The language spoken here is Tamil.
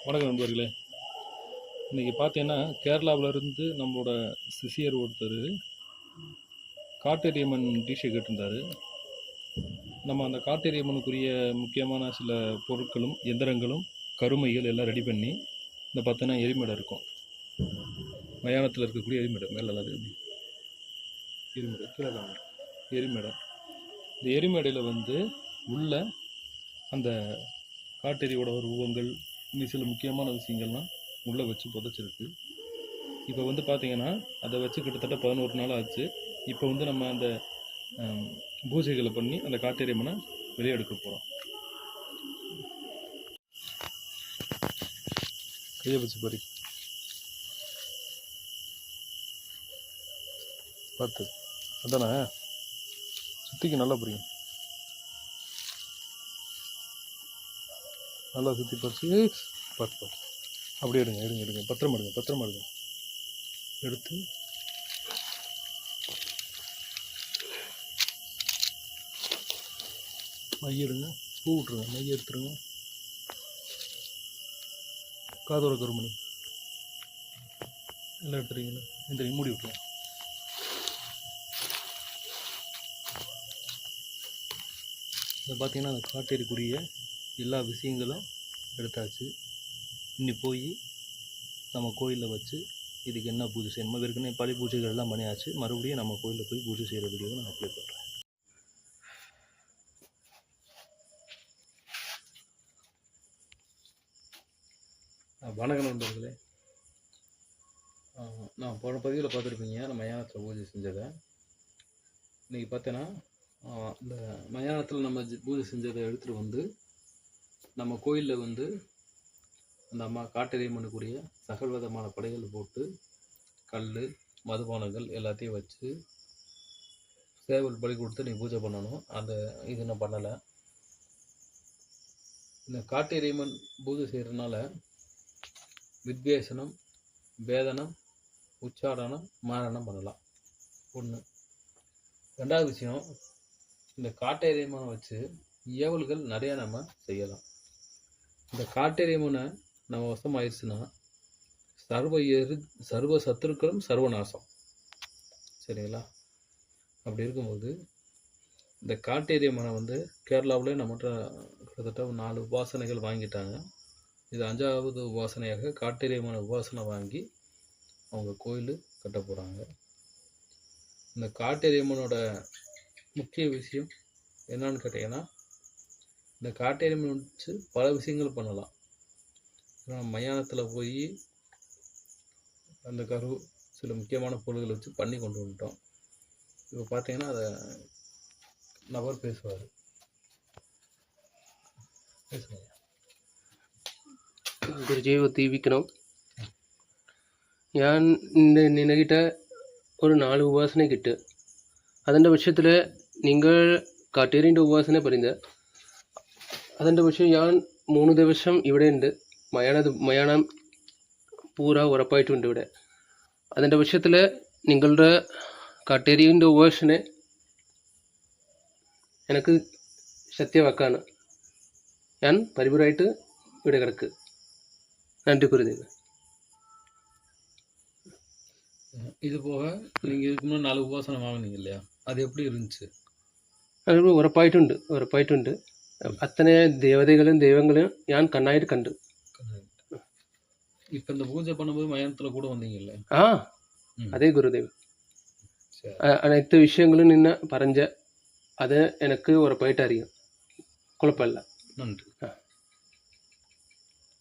வணக்கம் நண்பர்களே. இன்றைக்கி பார்த்தீங்கன்னா கேரளாவிலேருந்து நம்மளோட சிஷியர் ஒருத்தர் காட்டேரியம்மன் டிஷை கேட்டிருந்தார். நம்ம அந்த காட்டேரியம்மனுக்குரிய முக்கியமான சில பொருட்களும் எந்திரங்களும் கருமைகள் எல்லாம் ரெடி பண்ணி இந்த பார்த்தோன்னா எரிமேடை இருக்கும், மயானத்தில் இருக்கக்கூடிய எரிமேடை மேலே எரிமேடை கீழே எரிமேடை. இந்த எரிமேடையில் உள்ள அந்த காட்டேரியோட உருவங்கள் இன்னும் சில முக்கியமான விஷயங்கள்லாம் உள்ளே வச்சு புதைச்சிருக்கு. இப்போ பார்த்தீங்கன்னா அதை வச்சு கிட்டத்தட்ட 11 நாள் ஆச்சு. இப்போ நம்ம அந்த பூஜைகளை பண்ணி அந்த காட்டேரியம்மனை வெளியே எடுக்க போகிறோம். கையை வச்சு பாரு, பார்த்து அதானே சுற்றிக்கு நல்லா புரியும். நல்லா சுற்றி பறிச்சு பார்த்து அப்படியே எடுங்க பத்திரமா எடுங்க எடுத்து மைய எடுங்க, பூ விட்டுருங்க, மைய எடுத்துருங்க. காதோட கருமணி எல்லாம் எடுத்துறீங்களா? இந்த மூடி விட்டுருங்க. இதை பார்த்தீங்கன்னா அந்த காட்டேரிக்குரிய எல்லா விஷயங்களும் எடுத்தாச்சு. இன்னி போய் நம்ம கோயிலில் வச்சு இதுக்கு என்ன பூஜை செய்யணுமோ, ஏற்கனவே பழி பூஜைகள் எல்லாம் பண்ணியாச்சு. மறுபடியும் நம்ம கோயிலில் போய் பூஜை செய்கிற வீடியோவை நான் அப்ளை பண்ணுறேன். வணக்கம் நண்பர்களே. நான் போன பதிவில் பார்த்துருப்பீங்க நம்ம மயானத்தில் பூஜை செஞ்சதை. இன்றைக்கி பார்த்தேன்னா இந்த மயானத்தில் நம்ம பூஜை செஞ்சதை எடுத்துகிட்டு நம்ம கோயிலில் அந்த அம்மா காட்டேரியம்மனுக்குரிய சகல விதமான படைகள் போட்டு கல் மதுபானங்கள் எல்லாத்தையும் வச்சு சேவல் பலி கொடுத்து நீ பூஜை பண்ணணும். இது நான் பண்ணலை. இந்த காட்டேரியம்மன் பூஜை செய்கிறதுனால வித்வேஷனம், வேதனம், உச்சாரணம், மாரணம் பண்ணலாம். ஒன்று. ரெண்டாவது விஷயம், இந்த காட்டேரியம்மனை வச்சு ஏவல்கள் நிறையா நம்ம செய்யலாம். இந்த காட்டேரியம்மனை நம்ம வசமாயிடுச்சுன்னா சர்வ சத்துருக்களும் சர்வநாசம். சரிங்களா? அப்படி இருக்கும்போது இந்த காட்டேரியம்மனை கேரளாவில் நம்மகிட்ட கிட்டத்தட்ட 4 உபாசனைகள் வாங்கிட்டாங்க. இது 5வது உபாசனையாக காட்டேரியம்மனை உபாசனை வாங்கி அவங்க கோயில் கட்ட போகிறாங்க. இந்த காட்டேரியம்மனோட முக்கிய விஷயம் என்னன்னு கேட்டிங்கன்னா, இந்த காட்டேரியம்மன் வச்சு பல விஷயங்கள் பண்ணலாம். மயானத்தில் போய் அந்த சில முக்கியமான பொருள்களை வச்சு பண்ணி கொண்டு வந்துட்டோம். இப்போ பார்த்தீங்கன்னா அதை நபர் பேசுவார். ഗുരുജീവ് ദീപിക്കണം. ഞാൻ നിനക്കിட்ட ഒരു 4 ഉപാസന കിട്ട്. അതിൻ്റെ പക്ഷത്തിൽ നിങ്ങൾ കാട്ടേരിൻ്റെ ഉപാസന പറയുന്നത്. അതിൻ്റെ പക്ഷേ ഞാൻ 3 ദിവസം ഇവിടെ ഉണ്ട്. മയാണം പൂര ഉറപ്പായിട്ടുണ്ട് ഇവിടെ. അതിൻ്റെ പക്ഷത്തിൽ നിങ്ങളുടെ കാട്ടേരിൻ്റെ ഉപാസന എനിക്ക് സത്യവാക്കാണ്. ഞാൻ പരിപൂർണമായിട്ട് ഇവിടെ കിടക്ക്. நன்றி குருதேவ். இது போக நீங்கள் இதுக்கு முன்னாடி 4 உபாசனை வாங்கினீங்க இல்லையா? அது எப்படி இருந்துச்சு? அது ഉറപ്പായിട്ടുണ്ട്. അത്തനെ ദേവതകളും ദൈവങ്ങളും ഞാൻ കണ്ണായിട്ട് കണ്ടു. இப்போ இந்த பூஜை பண்ணும்போது மயானத்தில் கூட வந்தீங்கல்ல? அதே குருதேவ். அனைத்து விஷயங்களும் நின்று பறஞ்ச அது எனக்கு உറപ്പായിട്ട് അറിയാം. குழப்பம் இல்லை. நன்றி.